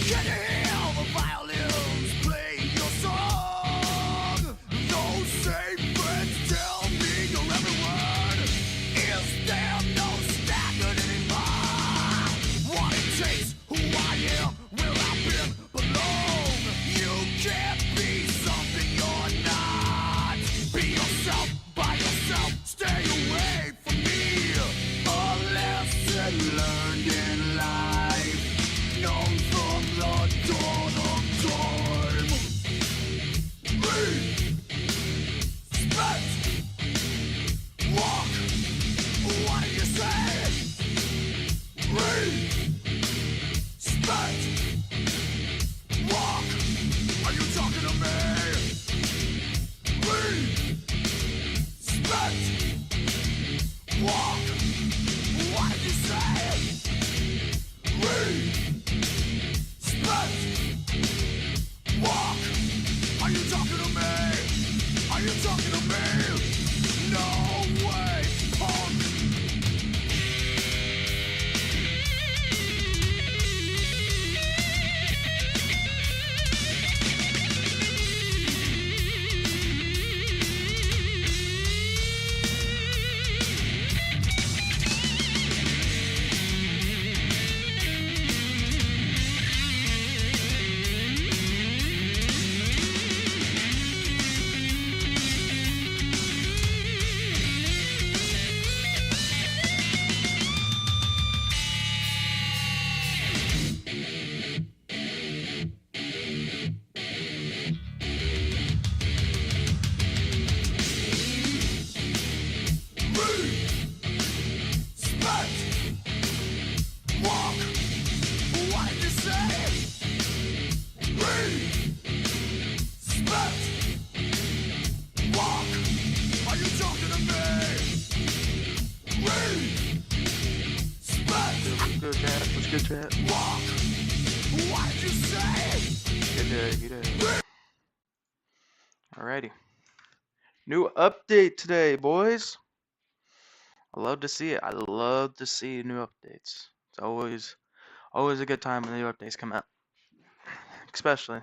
Can you hear the violins play your song? Those same friends tell me your every word. Is there no standard anymore? What it takes, who I am, where I've been, belong. You can't be something you're not. Be yourself, by yourself, stay away from me. A lesson learned in life, known from the dawn of time. Respect, walk, what did you say? Respect, walk, are you talking to me? Respect, walk, what did you say? Respect, walk, are you talking to me? Are you talking to me? No way, punk. Walk, what did you say? Respect, walk, are you talking to me? Respect, Good chat. What's good chat? walk, what did you say? Good day. Good day. Alrighty. New update today, boys. I love to see it. I love to see new updates. It's always a good time when new updates come out. Especially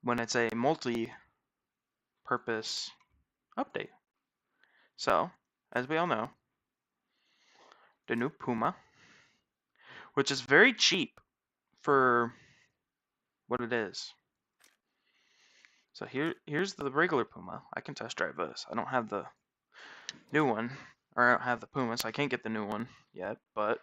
when it's a multi-purpose update. So, as we all know, the new Puma, which is very cheap for what it is. So here's the regular Puma. I can test drive this. I don't have the new one, or I don't have the Puma, so I can't get the new one yet, but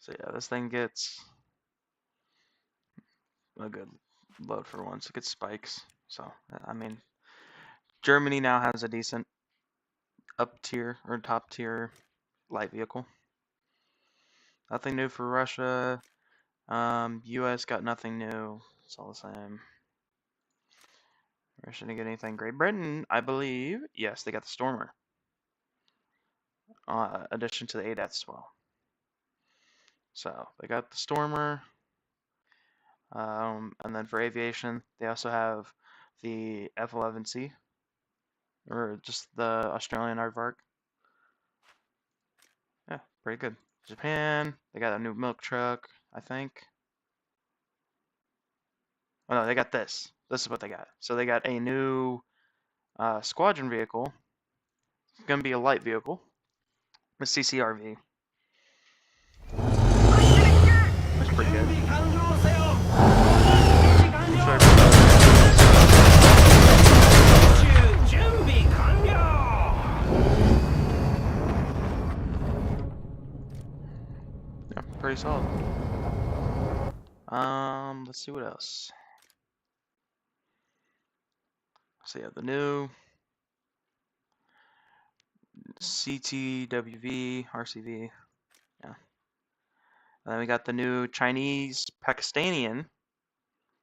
So yeah, this thing gets a good load for once. It gets spikes. So I mean, Germany now has a decent up tier or top tier light vehicle. Nothing new for Russia. U.S. got nothing new. It's all the same. Russia didn't get anything. Great Britain, I believe, yes, they got the Stormer. Addition to the ADATs as well. So they got the Stormer. And then for aviation, they also have the F-11C, or just the Australian aardvark. Yeah, pretty good. Japan, they got a new milk truck, I think. Oh no, they got this. This is what they got. So they got a new squadron vehicle. It's gonna be a light vehicle, a CCRV. That's pretty good. Yeah, pretty solid. Let's see what else. So yeah, the new CTWV, RCV, yeah. And then we got the new Chinese Pakistanian.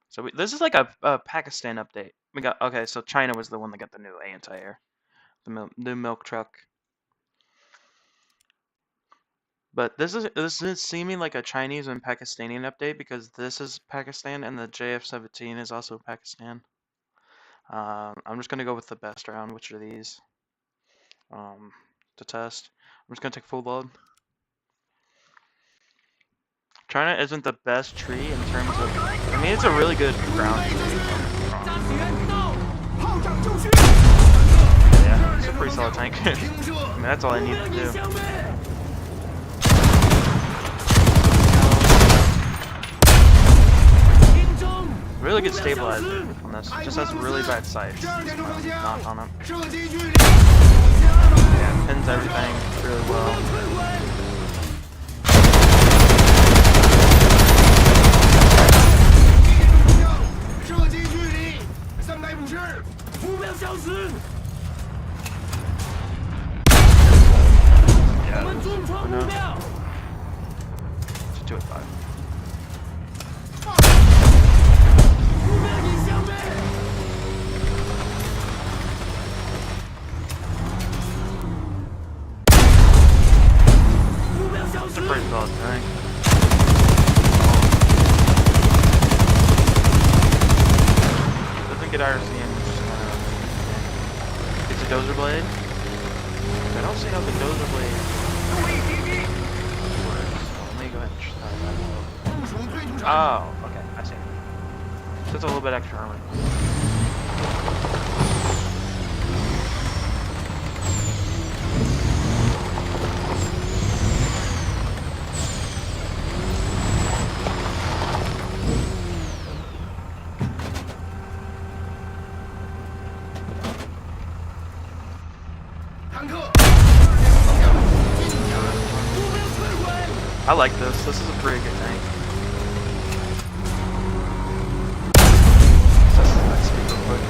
So this is like a Pakistan update. We got, okay, so China was the one that got the new anti-air, the new milk truck. But this is seeming like a Chinese and Pakistani update because this is Pakistan and the JF-17 is also Pakistan. I'm just gonna go with the best round, which are these. To test, I'm just gonna take full load. China isn't the best tree in terms of. I mean, it's a really good ground tree. Yeah, it's a pretty solid tank. I mean, that's all I need to do. Really good stabilizer on this. Just has really bad sights. Not on it. Yeah, pins everything really well. Yeah, just 2 at 5. It's a pretty solid thing. Doesn't get IRCM, which is kind of. It's a dozer blade. I don't see how the dozer blade works. Let me go ahead and try that. Oh, okay, I see. So it's a little bit extra armor. I like this. This is a pretty good tank. Let's speed real quick.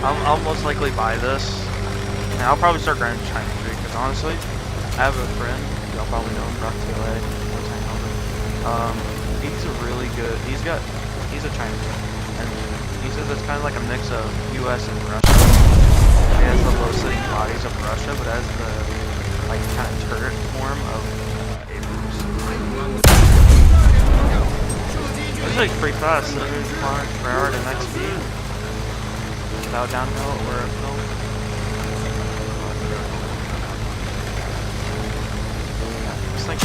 I'll most likely buy this. And I'll probably start grinding China Tree because honestly, I have a friend, y'all probably know him, Rock TLA. He's a really good. He's a China Tree, and he says it's kind of like a mix of U.S. and Russia. It has the low sitting bodies of Russia, but has the like kind of turret form of Abrams. It's like pretty fast. So there's Mark, BRRRT, and XP. Without downhill or uphill. Just like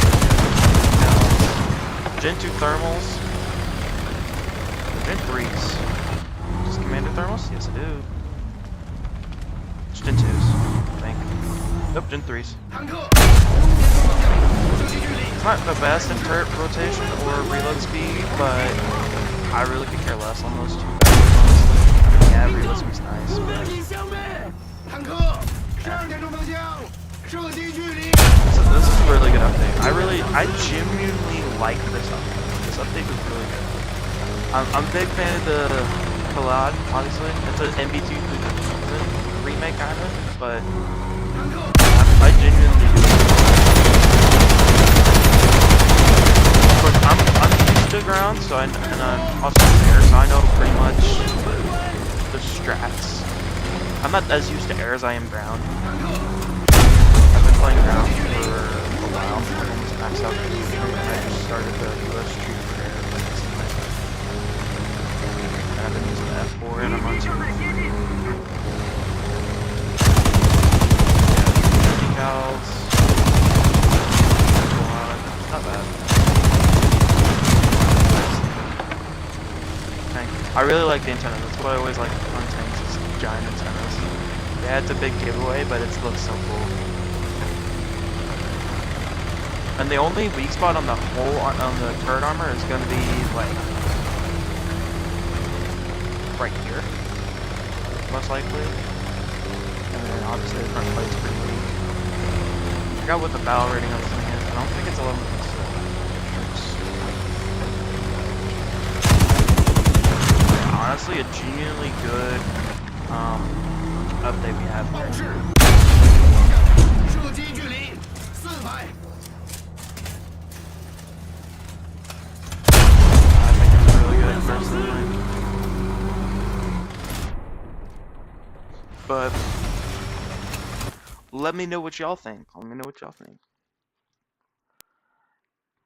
Gen 2 thermals. Gen 3s. Just Commander thermals? Yes, I do. It's Gen 2s, I think. Nope, Gen 3s. It's not the best in turret rotation or reload speed, but I really could care less on those two guys, honestly. I mean, yeah, realism's nice. 目标已消灭，坦克，12点钟方向，射击距离。So this is a really good update. I genuinely like this update. This update is really good. I'm a big fan of the collab, honestly. It's an MB2 remake kind of, but I genuinely do. Of course, I'm used to ground, so and I'm also air, so I know pretty much the strats. I'm not as used to air as I am ground. I've been playing ground for a while. I've almost maxed out the and I just started the US tree for air, but it's nice. And I've been using the F4 and I'm on 2. Decals. Not bad. Tank. I really like the antenna. That's what I always like on tanks is giant antennas. Yeah, it's a big giveaway, but it looks so cool. And the only weak spot on the whole on the turret armor is going to be like right here, most likely. And then obviously the front plate's pretty weak. I forgot what the battle rating on this thing is. I don't think it's 11.6. Yeah, honestly, a genuinely good update we have here. 射击距离400。 I think it's really good personally. But let me know what y'all think. Let me know what y'all think.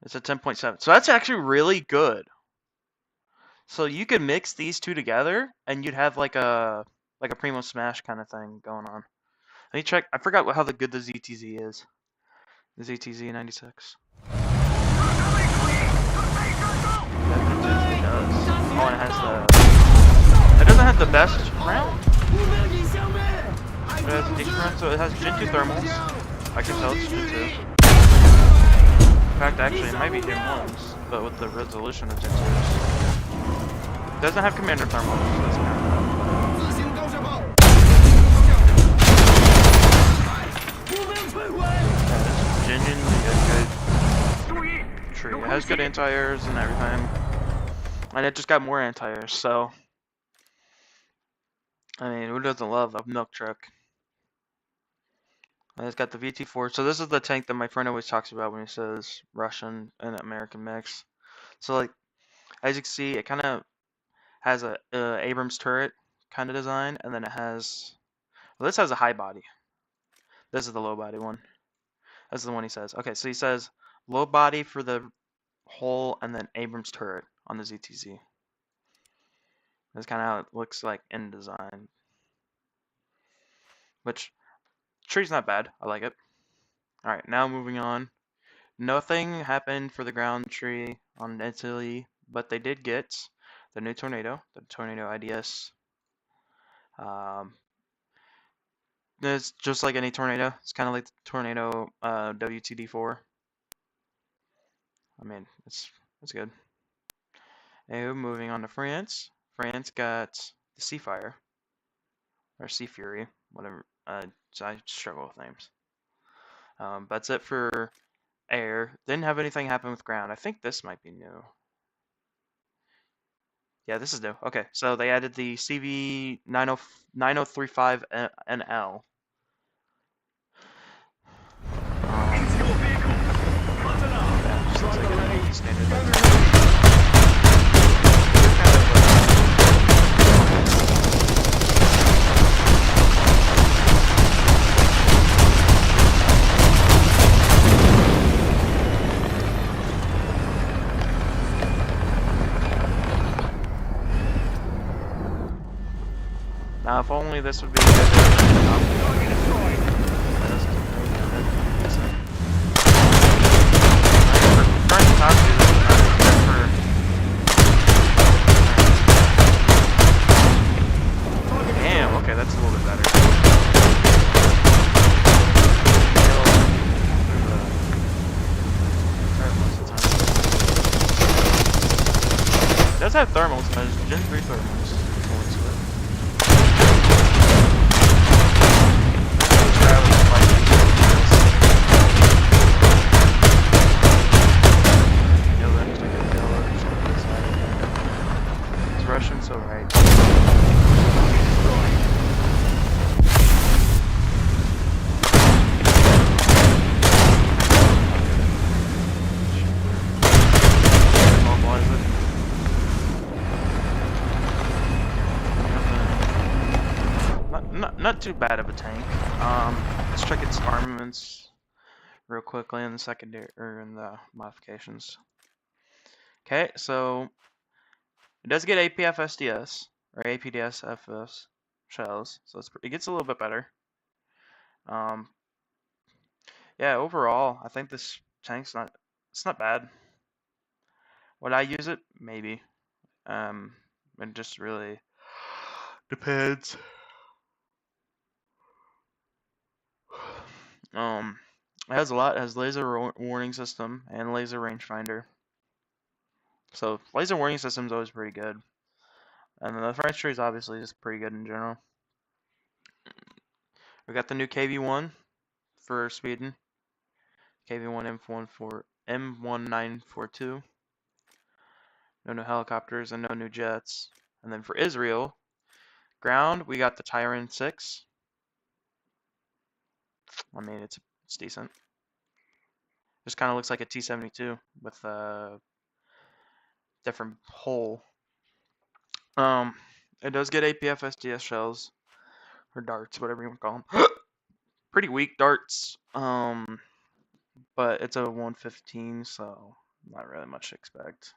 It's a 10.7. So that's actually really good. So you could mix these two together and you'd have like a Primo Smash kind of thing going on. Let me check. I forgot how good the ZTZ is. The ZTZ 96. It does. Oh, and it has the... It doesn't have the best round. But it has a decent round, so it has Gen 2 thermals. I can tell it's Gen 2. In fact, actually, it might be Gen 1s, but with the resolution of Gen 2s. It doesn't have Commander thermals, so that's kind of... Yeah, it's genuinely a good tree. It has good anti-airs and everything. And it just got more anti-airs, so... I mean, who doesn't love a milk truck? And it's got the VT4. So this is the tank that my friend always talks about when he says Russian and American mix. So like, as you can see, it kind of has a Abrams turret kind of design, and then it has... Well, this has a high body. This is the low body one. That's the one he says. Okay, so he says low body for the hull, and then Abrams turret on the ZTZ. That's kind of how it looks like in design. Which, tree's not bad. I like it. Alright, now moving on. Nothing happened for the ground tree on Italy, but they did get the new Tornado, the Tornado IDS. It's just like any Tornado. It's kind of like the Tornado WTD4. I mean, it's good. And moving on to France. France got the Seafire, or Sea Fury, whatever. So I struggle with names. That's it for air. Didn't have anything happen with ground. I think this might be new. Yeah, this is new. Okay, so they added the CV 9035 NL. Yeah, just looks like a standard. Now, if only this would be good. Damn, okay, that's a little bit better. It does have thermals, but it's Gen 3 thermals. It's Russian, so right. Not too bad of a tank. Let's check its armaments real quickly in the secondary or in the modifications. Okay, so it does get APF SDS or APDS FS shells, so it gets a little bit better. Yeah, overall, I think this tank's not bad. Would I use it? Maybe. It just really depends. It has a lot. It has laser warning system and laser rangefinder. So laser warning system is always pretty good. And then the French tree is obviously just pretty good in general. We got the new KV-1 for Sweden. KV-1 M1942. No new helicopters and no new jets. And then for Israel, ground, we got the Tyran 6. I mean, it's decent. Just kind of looks like a T-72 with a different hull. It does get APF SDS shells or darts, whatever you want to call them. Pretty weak darts. But it's a 115, so not really much to expect.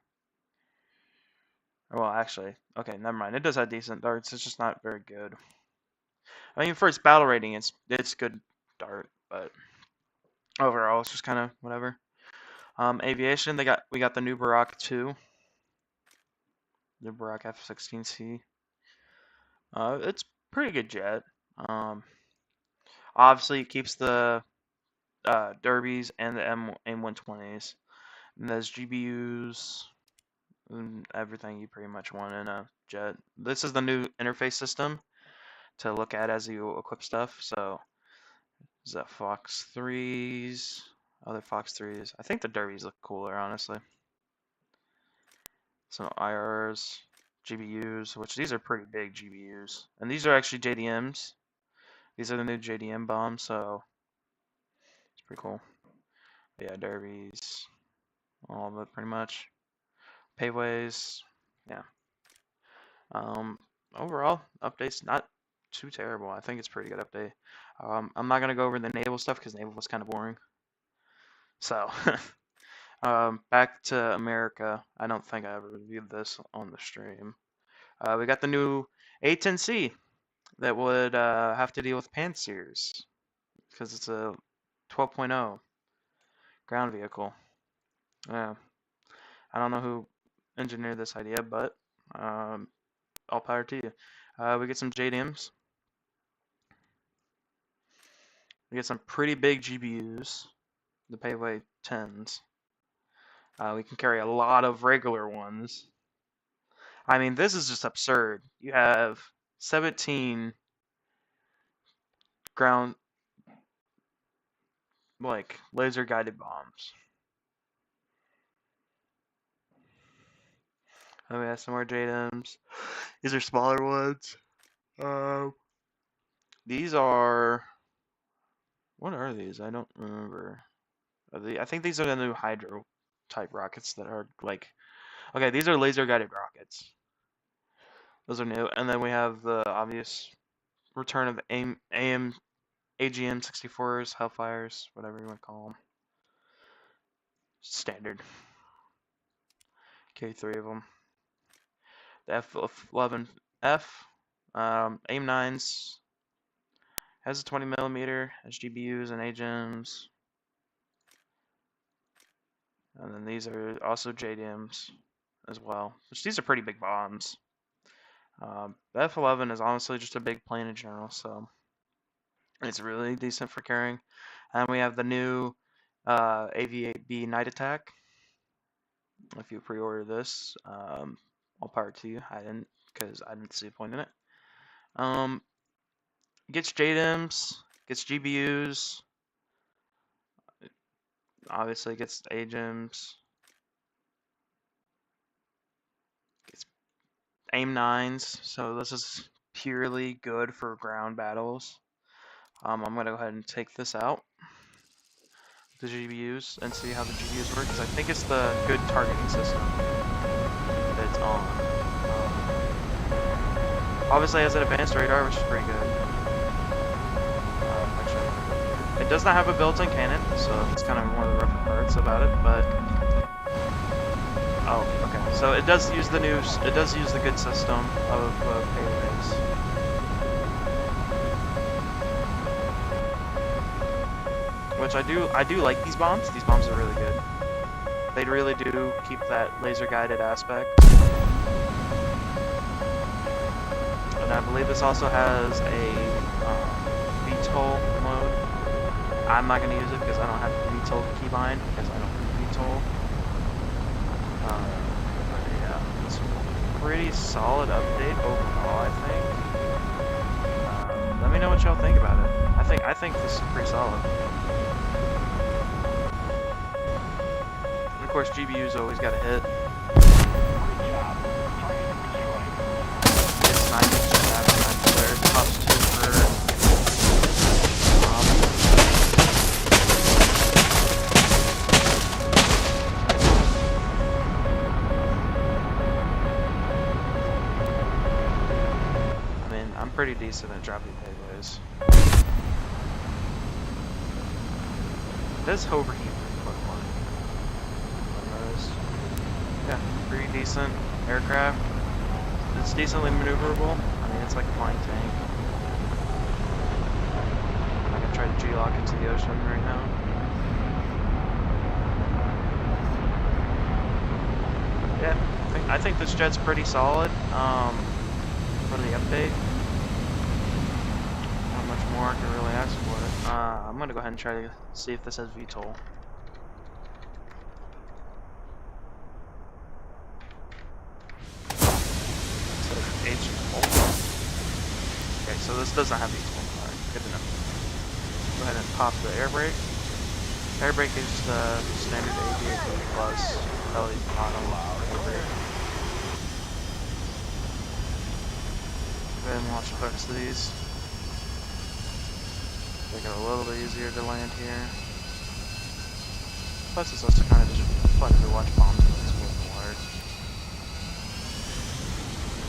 Well, actually, okay, never mind. It does have decent darts. It's just not very good. I mean, for its battle rating, it's good dart, but overall, it's just kind of whatever. Aviation, we got the new BRRRT 2, the BRRRT F-16C. It's pretty good jet. Obviously, it keeps the derbies and the M120s. And there's GBUs and everything you pretty much want in a jet. This is the new interface system to look at as you equip stuff. So there's that Fox 3s, other Fox 3s. I think the derbies look cooler, honestly. Some IRs, GBUs, which these are pretty big GBUs. And these are actually JDMs. These are the new JDM bombs, so it's pretty cool. But yeah, derbies, all of it pretty much. Payways, yeah. Overall, update's not too terrible. I think it's a pretty good update. I'm not gonna go over the naval stuff because naval was kind of boring. So, back to America. I don't think I ever reviewed this on the stream. We got the new A10C that would have to deal with Pantsers because it's a 12.0 ground vehicle. Yeah, I don't know who engineered this idea, but all power to you. We get some JDMs. We get some pretty big GBUs. The Payway 10s. We can carry a lot of regular ones. I mean, this is just absurd. You have 17 ground, like, laser guided bombs. And we have some more JDMs. These are smaller ones. These are. What are these? I don't remember. I think these are the new Hydro type rockets that are like. Okay, these are laser guided rockets. Those are new. And then we have the obvious return of AM AGM 64s, Hellfires, whatever you want to call them. Standard. Okay, 3 of them. The F11F, AIM 9s, has a 20mm, has GBUs and AGMs. And then these are also JDMs as well, which these are pretty big bombs. The F11 is honestly just a big plane in general, so it's really decent for carrying. And we have the new AV-8B Night Attack. If you pre-order this, All power to you. I didn't, because I didn't see a point in it. Gets JDIMs, gets GBUs, obviously gets AGEMs, gets AIM 9s, so this is purely good for ground battles. I'm going to go ahead and take this out, the GBUs, and see how the GBUs work, because I think it's the good targeting system that it's on. Obviously it has an advanced radar, which is pretty good. It does not have a built-in cannon, so it's kind of one of the rougher parts about it, but... Oh, okay. So it does use the good system of payloads. Which I do like these bombs. These bombs are really good. They really do keep that laser-guided aspect. And I believe this also has a VTOL mode. I'm not going to use it because I don't have the VTOL keybind, because I don't have VTOL. But yeah, it's a pretty solid update overall, I think. Let me know what y'all think about it. I think this is pretty solid. And of course, GBU's always got a hit. It's 9 there. Pops 2 for. I'm pretty decent at dropping payloads. It does overheat pretty quickly. Yeah, pretty decent aircraft. It's decently maneuverable. I mean, it's like a flying tank. I'm gonna try to G-lock into the ocean right now. Yeah, I think this jet's pretty solid for the update. Much more I can really ask for it. I'm gonna go ahead and try to see if this has VTOL. Okay, so this doesn't have VTOL. Alright, good to know. Go ahead and pop the air brake. Air brake is the standard ABAP plus belly bottom air brake. Go ahead and launch the rest of these. Make it a little bit easier to land here. Plus it's also kind of just fun to watch bombs explode in the water.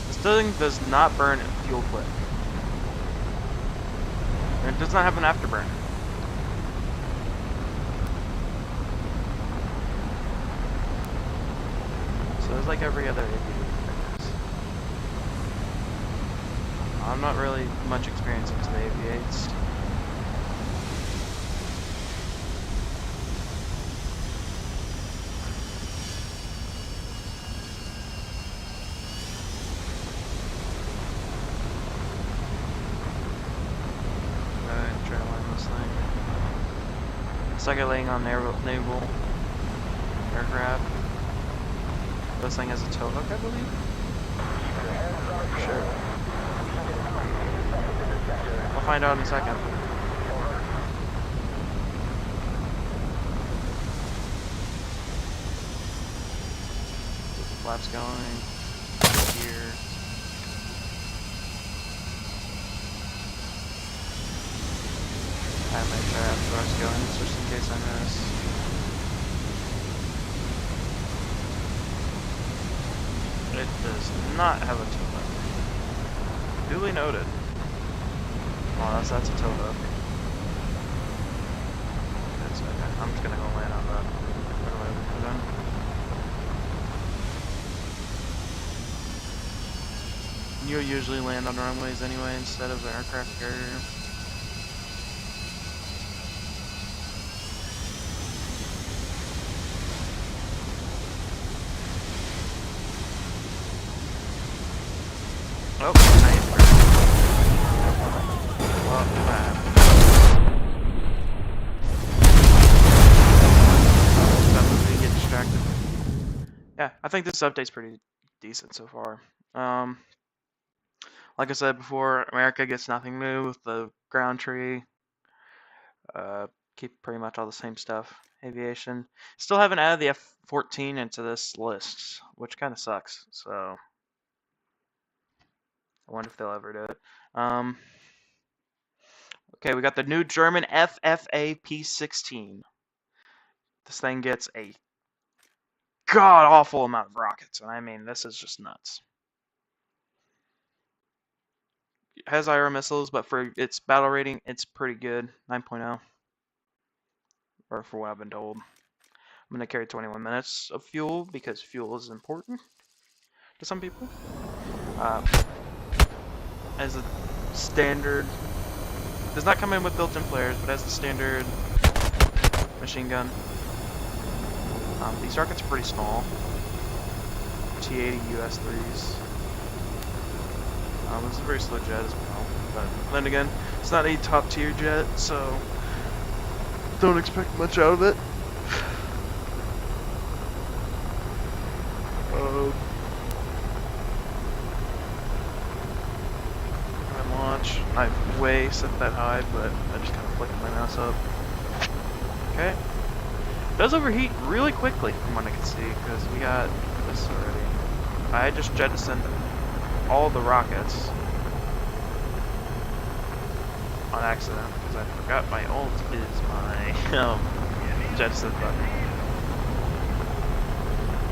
This thing does not burn fuel quick. And it does not have an afterburner. So it's like every other aviator. I'm not really much experience into the aviates. It's like a laying on naval aircraft. This thing has a tow hook, I believe. Sure. We'll find out in a second. Get the flaps going. Here. I might try out thrust going just in case I miss. It does not have a tow hook. Duly noted. Oh, that's a tow hook. That's okay. I'm just gonna go land on the runway then. You usually land on runways anyway instead of an aircraft carrier. Oh, nice. Well, get distracted. Yeah, I think this update's pretty decent so far. Like I said before, America gets nothing new with the ground tree. Keep pretty much all the same stuff. Aviation. Still haven't added the F-14 into this list, which kind of sucks. So I wonder if they'll ever do it. Okay, we got the new German FFA P-16. This thing gets a god-awful amount of rockets, and I mean, this is just nuts. It has IR missiles, but for its battle rating, it's pretty good, 9.0. Or for what I've been told. I'm going to carry 21 minutes of fuel, because fuel is important to some people. As a standard, does not come in with built-in flares, but as the standard machine gun. These rockets are pretty small. T-80 US-3s. This is a very slow jet as well, but then again, it's not a top-tier jet, so don't expect much out of it. Launch. I've way set that high, but I just kind of flicked my mouse up. Okay. It does overheat really quickly from what I can see, because we got this already. I just jettisoned all the rockets on accident, because I forgot my ult is my jettison button.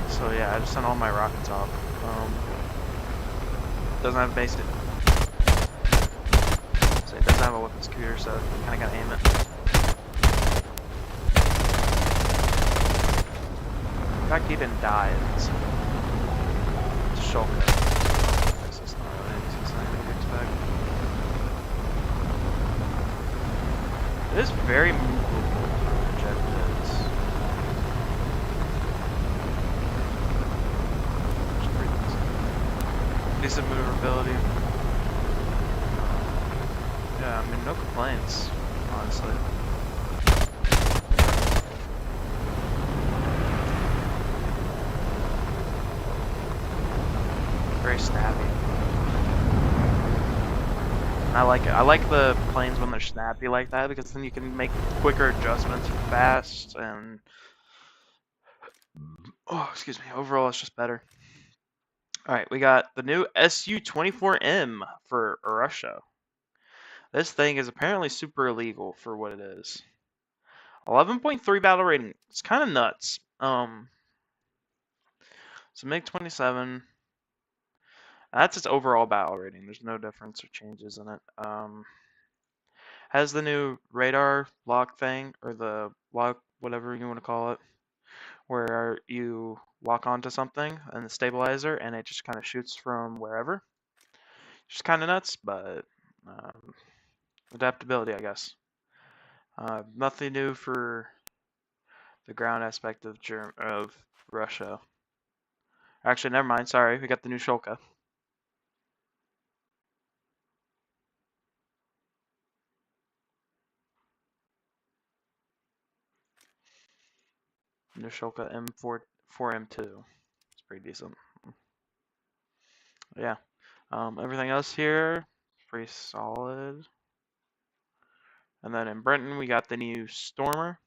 So yeah, I just sent all my rockets off. Doesn't have basic. So it doesn't have a weapons computer, so you kind of gotta aim it. In fact, he didn't die. It's a shock. It's not really anything to expect. It is very movable for a jet is. Which is pretty decent. Decent maneuverability. Yeah, I mean, no complaints, honestly. Very snappy. I like it. I like the planes when they're snappy like that, because then you can make quicker adjustments fast, and oh, excuse me. Overall, it's just better. All right, we got the new Su-24M for Russia. This thing is apparently super illegal for what it is. 11.3 battle rating. It's kind of nuts. So MiG-27. That's its overall battle rating. There's no difference or changes in it. Has the new radar lock thing, or the lock, whatever you want to call it, where you lock onto something and the stabilizer, and it just kind of shoots from wherever. Just kind of nuts, but adaptability, I guess. Nothing new for the ground aspect of Russia. Actually, never mind. Sorry, we got the new Shulka. New Shulka M4M2. It's pretty decent. Yeah. Everything else here, pretty solid. And then in Britain, we got the new Stormer,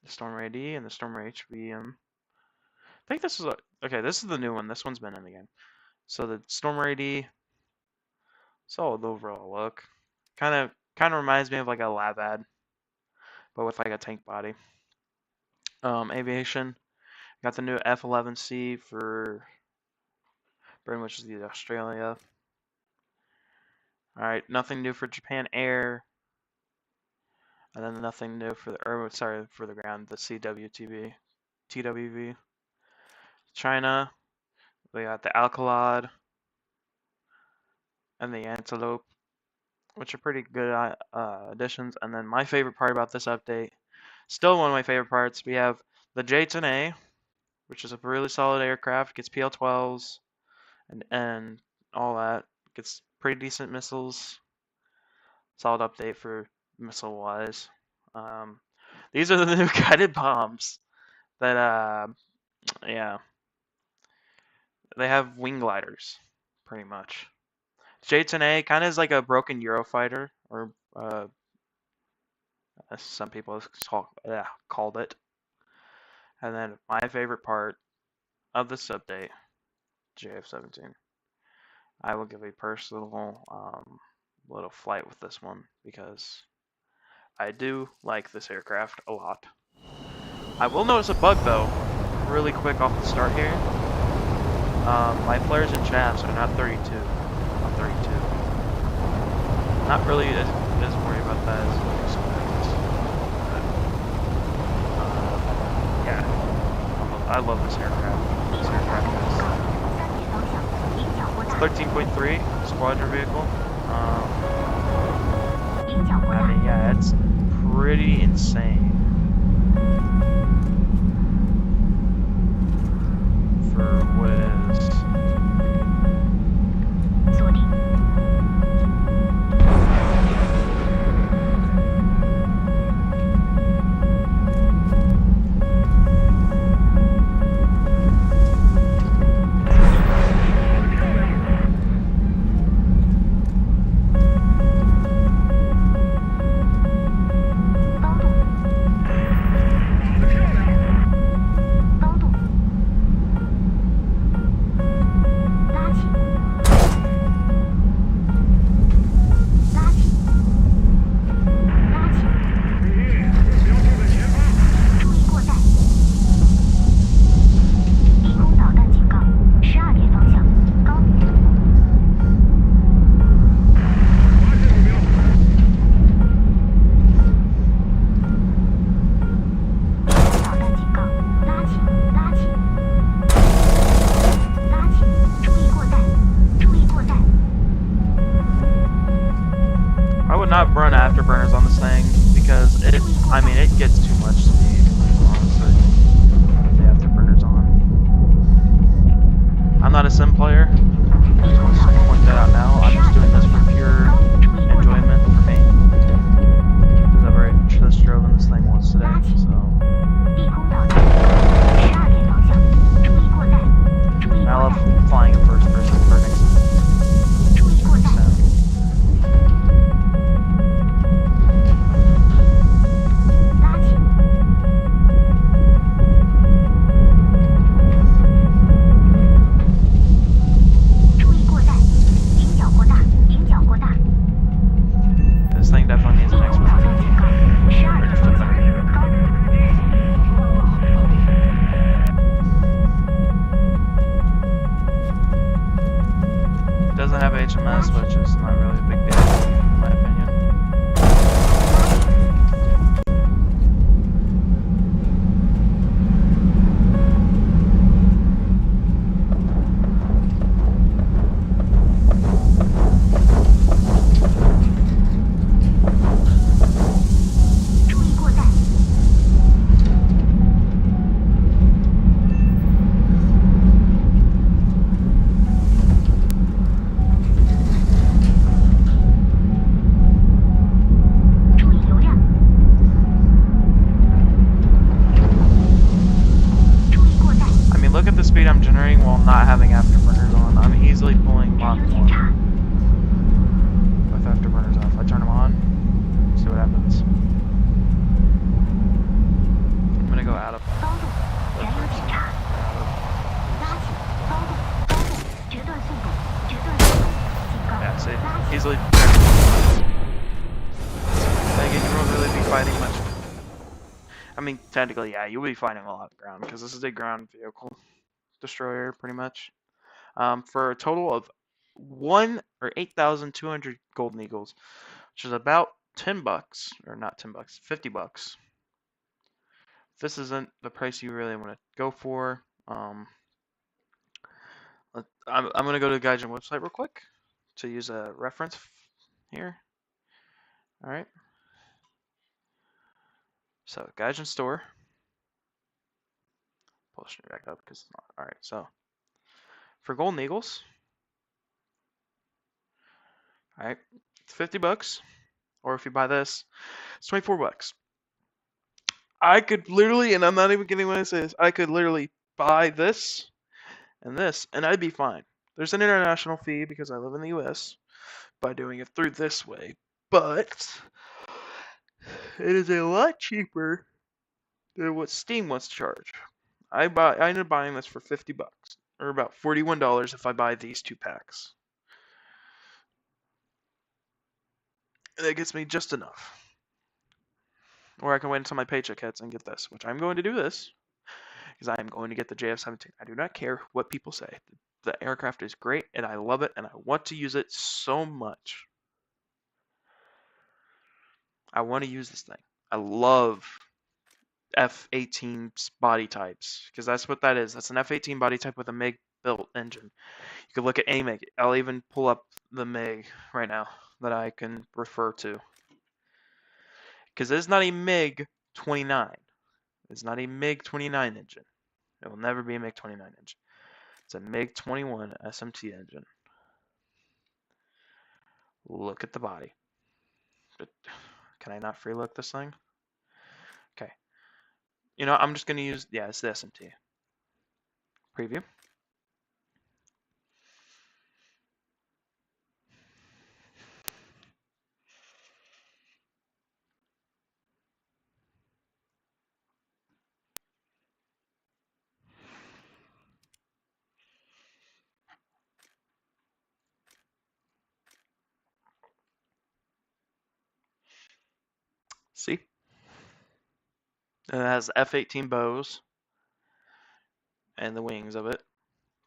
the Stormer AD, and the Stormer HVM. I think this is okay. This is the new one. This one's been in the game. So the Stormer AD, solid overall look. Kind of reminds me of like a lab ad, but with like a tank body. Aviation, got the new F-11C for Britain, which is the Australia. All right, nothing new for Japan Air. And then nothing new for for the ground, the TWV. China, we got the Alcalad and the Antelope, which are pretty good additions. And then my favorite part about this update, still one of my favorite parts, we have the J-10A, which is a really solid aircraft, gets PL-12s and all that, gets pretty decent missiles. Solid update for missile-wise. These are the new guided bombs that, yeah. they have wing gliders, pretty much. J-10A kind of is like a broken Eurofighter, or as some people have called it. And then my favorite part of this update, JF-17. I will give a personal little flight with this one because I do like this aircraft a lot. I will notice a bug though, really quick off the start here. My flares and shafts are not 32. Not 32. Not really as worried about that as I expect. But, yeah, I love this aircraft. This aircraft is 13.3 squadron vehicle. I mean, yeah, it's pretty insane for what it is. Not run afterburners on this thing because it gets too much speed, honestly. The afterburners on. I'm not a sim player. I just want to point that out now. I'm just doing this for pure enjoyment for me. Because I've already just driven this thing once today, so. I love flying in first person for an extent. Doesn't have HMS, which is not really a big deal, in my opinion. Look at the speed I'm generating while not having afterburners on. I'm easily pulling Mach 1 with afterburners off. I turn them on, see what happens. I'm gonna go out of yeah, see? Easily. Again, you won't really be fighting much. I mean, technically, yeah, you'll be fighting a lot of ground because this is a ground vehicle destroyer, pretty much. For a total of 8,200 golden eagles, which is about $10, or not $10, $50. This isn't the price you really want to go for. I'm going to go to the Gaijin website real quick to use a reference here. All right. So Gaijin store. Push it back up because it's not. All right. So for golden eagles, all right, it's $50. Or if you buy this, it's $24. I could literally, and I'm not even kidding when I say this, I could literally buy this and this, and I'd be fine. There's an international fee because I live in the US by doing it through this way, but it is a lot cheaper than what Steam wants to charge. I ended up buying this for $50, or about $41 if I buy these 2 packs. And that gets me just enough. Or I can wait until my paycheck hits and get this, which I'm going to do this, because I am going to get the JF-17. I do not care what people say. The aircraft is great, and I love it, and I want to use it so much. I want to use this thing. I love F-18 body types, because that's what that is. That's an F-18 body type with a MiG built engine. You can look at any MiG. I'll even pull up the MiG right now that I can refer to. Because it's not a MiG-29. It's not a MiG-29 engine. It will never be a MiG-29 engine. It's a MiG-21 SMT engine. Look at the body. But can I not free look this thing? Okay. You know, I'm just going to use, yeah, it's the SMT. Preview. See? And it has F-18 bows and the wings of it.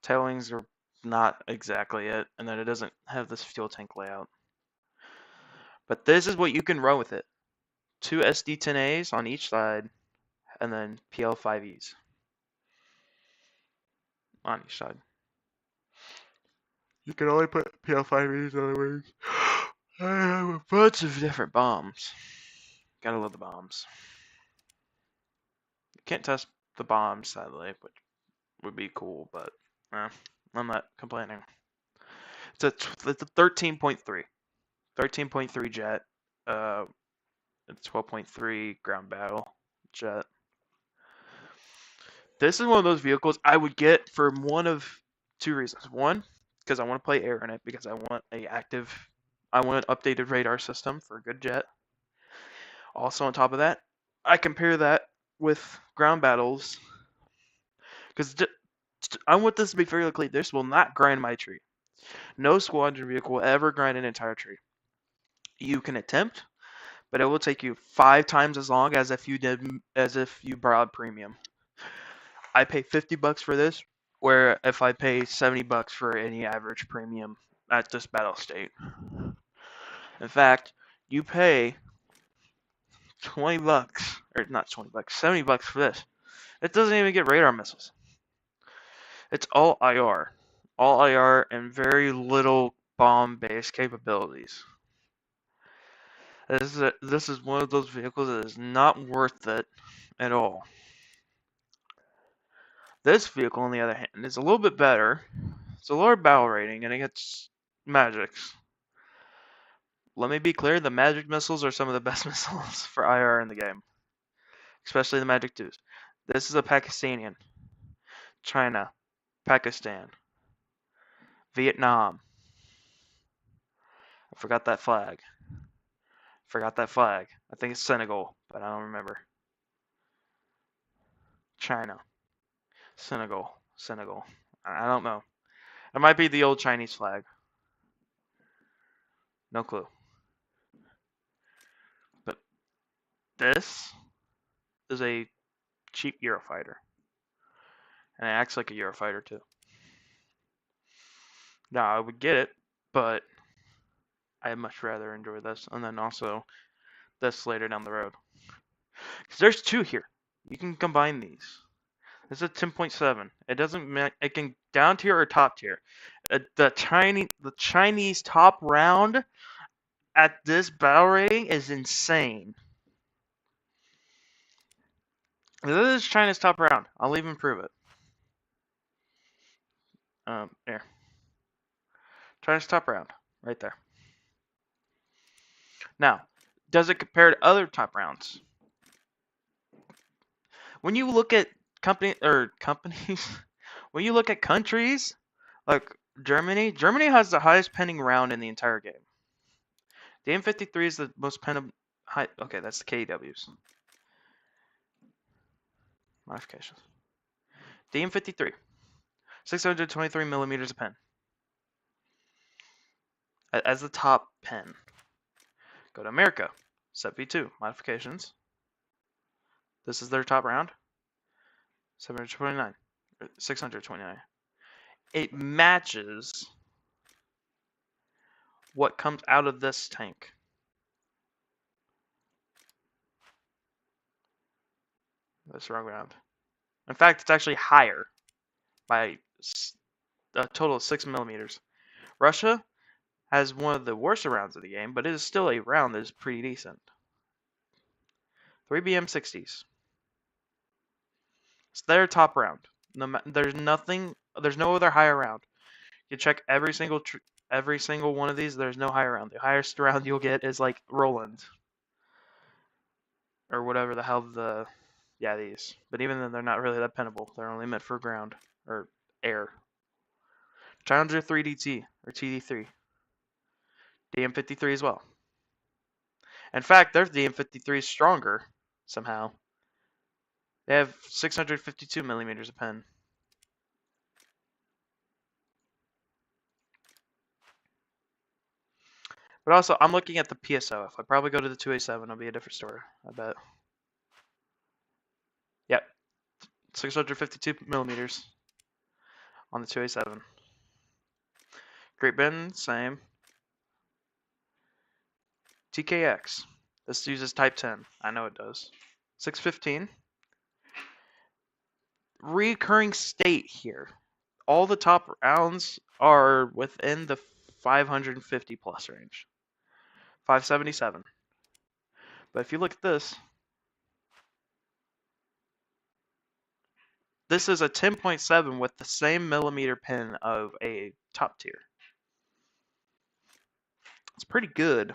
Tail wings are not exactly it, and then it doesn't have this fuel tank layout. But this is what you can run with it. 2 SD-10As on each side, and then PL-5Es on each side. You can only put PL-5Es on the wings. I have a bunch of different bombs. Gotta love the bombs. You can't test the bombs, sadly, which would be cool, but I'm not complaining. It's a 13.3. 13.3 jet. It's 12.3 ground battle jet. This is one of those vehicles I would get for one of 2 reasons. One, because I want to play air in it, because I want an updated radar system for a good jet. Also, on top of that, I compare that with ground battles, because I want this to be fairly clear. This will not grind my tree. No squadron vehicle will ever grind an entire tree. You can attempt, but it will take you 5 times as long as if you brought premium. I pay $50 for this, where if I pay $70 for any average premium at this battle state. In fact, you pay $20, or not $20, $70 for this. It doesn't even get radar missiles. It's all IR. All IR and very little bomb-based capabilities. This is one of those vehicles that is not worth it at all. This vehicle, on the other hand, is a little bit better. It's a lower battle rating, and it gets magics. Let me be clear, the magic missiles are some of the best missiles for IR in the game. Especially the Magic 2s. This is a Pakistani. China. Pakistan. Vietnam. I forgot that flag. I think it's Senegal, but I don't remember. China. Senegal. I don't know. It might be the old Chinese flag. No clue. But this is a cheap Eurofighter. And it acts like a Eurofighter too. Now, I would get it, but I'd much rather enjoy this. And then also this later down the road. Because there's 2 here. You can combine these. This is 10.7. It doesn't. It can down tier or top tier. The Chinese top round at this battle rating is insane. This is China's top round. I'll even prove it. Here. China's top round, right there. Now, does it compare to other top rounds? When you look at companies, when you look at countries like Germany, Germany has the highest penning round in the entire game. The M53 is the most high. Okay, that's the KWs. Modifications. The M53, 623 millimeters of pen. As the top pen. Go to America, 7v2 modifications. This is their top round. 729, 629. It matches what comes out of this tank. This wrong round. In fact, it's actually higher by a total of 6 millimeters. Russia has one of the worst rounds of the game, but it is still a round that is pretty decent. 3 BM60s. It's their top round. There's no other higher round. You check every single one of these. There's no higher round. The highest round you'll get is like Roland or whatever the hell these. But even then, they're not really that pennable. They're only meant for ground or air. Challenger 3DT or TD3. DM53 as well. In fact, their DM53 is stronger somehow. They have 652 millimeters of pen. But also, I'm looking at the PSO. If I probably go to the 2A7, it'll be a different story, I bet. Yep. 652 millimeters on the 2A7. Great Bend, same. TKX. This uses Type 10. I know it does. 615. Recurring state here. All the top rounds are within the 550 plus range. 577. But if you look at this is a 10.7 with the same millimeter pen of a top tier. It's pretty good.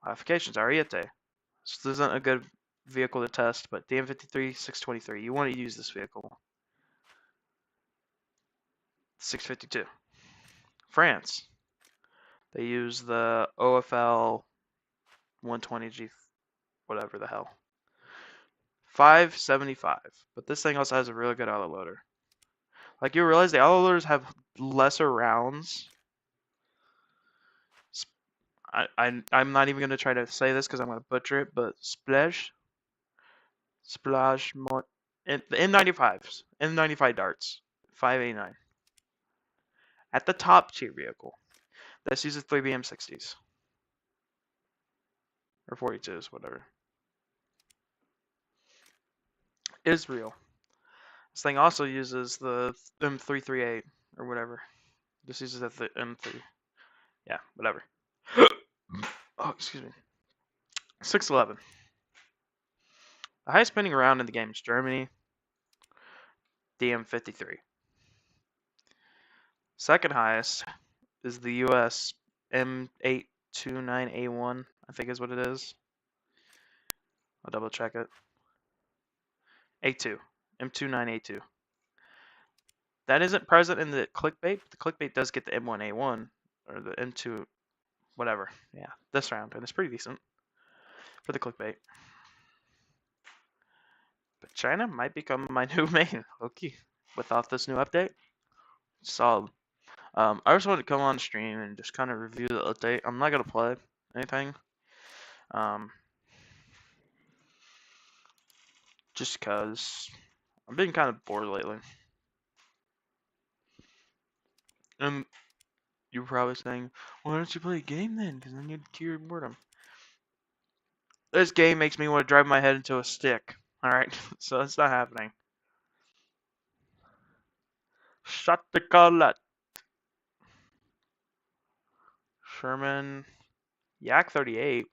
Modifications, Ariete. This isn't a good vehicle to test, but DM53, 623. You want to use this vehicle. 652. France. They use the OFL 120G, whatever the hell. 575. But this thing also has a really good autoloader. Like, you realize the autoloaders have lesser rounds. I'm not even going to try to say this because I'm going to butcher it, but Splash, the M95s, M95 darts, 589. At the top tier vehicle. This uses 3 BM60s. Or 42s, whatever. Israel. This thing also uses the M338 or whatever. This uses the M3. Yeah, whatever. Oh, excuse me. 611. The highest spinning round in the game is Germany. DM53. Second highest is the US M829A1, I think is what it is. I'll double check it. A2. M29A2. That isn't present in the clickbait. The clickbait does get the M1A1 or the M2, whatever. Yeah, this round, and it's pretty decent for the clickbait. But China might become my new main, okay, without this new update. Solid. I just wanted to come on stream and just kind of review the update. I'm not gonna play anything. Just cause I've been kind of bored lately. And you're probably saying, why don't you play a game then? Because then you'd cure your boredom. This game makes me want to drive my head into a stick. Alright, so it's not happening. Shut the collet. Sherman. Yak 38.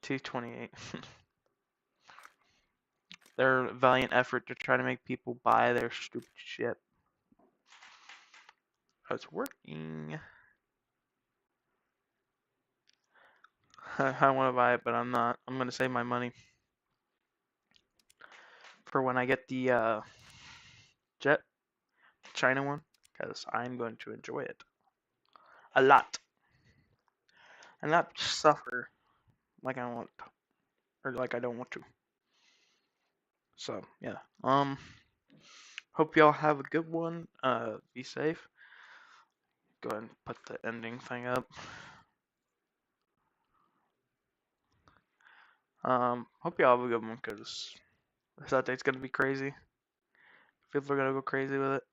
228. Their valiant effort to try to make people buy their stupid shit. Oh, it's working. I want to buy it, but I'm not. I'm going to save my money for when I get the Jet China one, because I'm going to enjoy it a lot and not suffer like I want or like I don't want to. So yeah. Hope y'all have a good one. Be safe. Go ahead and put the ending thing up. Hope y'all have a good one because this update's gonna be crazy. People are gonna go crazy with it.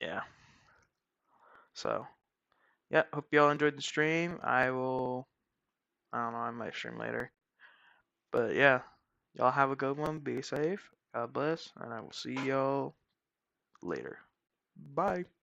Yeah. So yeah, hope y'all enjoyed the stream. I don't know, I might stream later. But yeah, y'all have a good one. Be safe. God bless, and I will see y'all later. Bye.